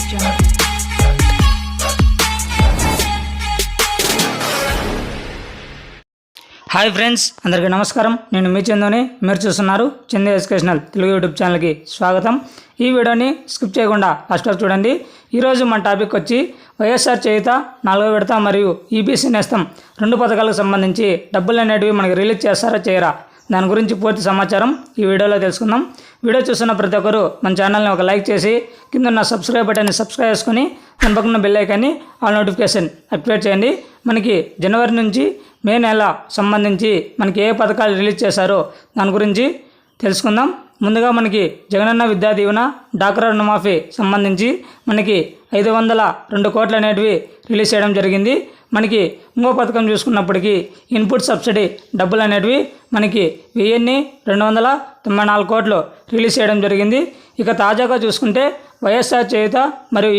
Hi friends, అందరికీ నమస్కారం. నేను మీ చందుని. మీరు చూస్తున్నారు చందు ఎడ్యుకేషనల్ తెలుగు యూట్యూబ్ ఛానల్కి స్వాగతం. ఈ వీడియోని స్కిప్ చేయకుండా లాస్ట్ వరకు చూడండి. ఈరోజు మన టాపిక్ వచ్చి వైఎస్ఆర్ చేయుత 4వ విడత మరియు ఈబీసీ నేస్తం 2 పథకాలకు సంబంధించి డబ్బులు అనేటివి మనకి రిలీజ్ చేస్తారా చేయరా, దాని గురించి పూర్తి సమాచారం ఈ వీడియోలో తెలుసుకుందాం. వీడియో చూస్తున్న ప్రతి ఒక్కరు మన ఛానల్ని ఒక లైక్ చేసి కింద ఉన్న సబ్స్క్రైబ్ బటన్ని సబ్స్క్రైబ్ చేసుకుని దాని పక్కన బెల్ ఐకాన్ని ఆల్ నోటిఫికేషన్ యాక్టివేట్ చేయండి. మనకి జనవరి నుంచి మే నెల సంబంధించి మనకి ఏ పథకాలు రిలీజ్ చేశారో దాని గురించి తెలుసుకుందాం. ముందుగా మనకి జగనన్న విద్యా దీవెన, డాక్రా రుణమాఫీ సంబంధించి మనకి 502 కోట్లు అనేటివి రిలీజ్ చేయడం జరిగింది. మనకి ఇంకో పథకం చూసుకున్నప్పటికీ ఇన్పుట్ సబ్సిడీ డబ్బులు అనేటివి మనకి 1294 కోట్లు రిలీజ్ చేయడం జరిగింది. ఇక తాజాగా చూసుకుంటే వైఎస్ఆర్ చేయుత మరియు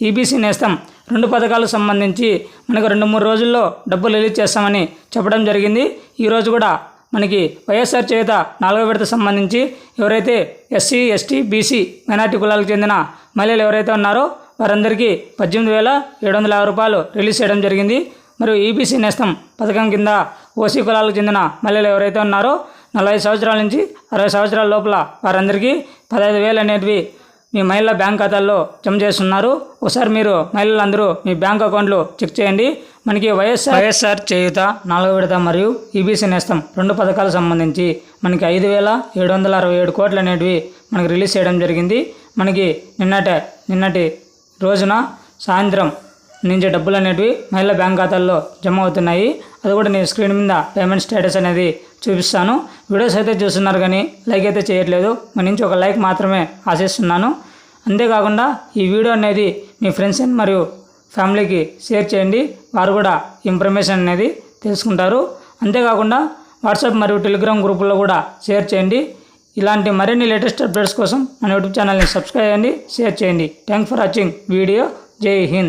ఈబీసీ నేస్తం 2 పథకాలకు సంబంధించి మనకు 2-3 రోజుల్లో డబ్బులు రిలీజ్ చేస్తామని చెప్పడం జరిగింది. ఈరోజు కూడా మనకి వైఎస్ఆర్ చేయుత 4వ విడత సంబంధించి ఎవరైతే ఎస్సీ, ఎస్టీ, బీసీ మైనార్టీ కులాలకు చెందిన మహిళలు ఎవరైతే ఉన్నారో వారందరికీ 18,750 రూపాయలు రిలీజ్ చేయడం జరిగింది. మరియు ఈబీసీ నేస్తం పథకం కింద ఓసీ కులాలకు చెందిన మహిళలు ఎవరైతే ఉన్నారో 45 సంవత్సరాల నుంచి 60 సంవత్సరాల లోపల వారందరికీ 15,000 అనేటివి మీ మహిళల బ్యాంక్ ఖాతాల్లో జమ చేస్తున్నారు. ఒకసారి మీరు మహిళలందరూ మీ బ్యాంక్ అకౌంట్లు చెక్ చేయండి. మనకి వైఎస్ఆర్ చేయుత 4వ విడత మరియు ఈబీసీ నేస్తం 2 పథకాలకు సంబంధించి మనకి 5,767 కోట్లు అనేటివి మనకి రిలీజ్ చేయడం జరిగింది. మనకి నిన్నటి రోజున సాయంత్రం నుంచి డబ్బులు అనేటివి మహిళల బ్యాంక్ ఖాతాల్లో జమ అవుతున్నాయి. అది కూడా నేను స్క్రీన్ మీద పేమెంట్ స్టేటస్ అనేది చూపిస్తాను. వీడియోస్ అయితే చూస్తున్నారు కానీ లైక్ అయితే చేయట్లేదు. మన నుంచి ఒక లైక్ మాత్రమే ఆశిస్తున్నాను. అంతేకాకుండా ఈ వీడియో అనేది మీ ఫ్రెండ్స్ మరియు ఫ్యామిలీకి షేర్ చేయండి. వారు కూడా ఇన్ఫర్మేషన్ అనేది తెలుసుకుంటారు. అంతేకాకుండా వాట్సాప్ మరియు టెలిగ్రామ్ గ్రూపుల్లో కూడా షేర్ చేయండి. ఇలాంటి మరిన్ని లేటెస్ట్ అప్డేట్స్ కోసం మన యూట్యూబ్ ఛానల్ని సబ్స్క్రైబ్ చేయండి, షేర్ చేయండి. Thanks for watching video. జై హింద్.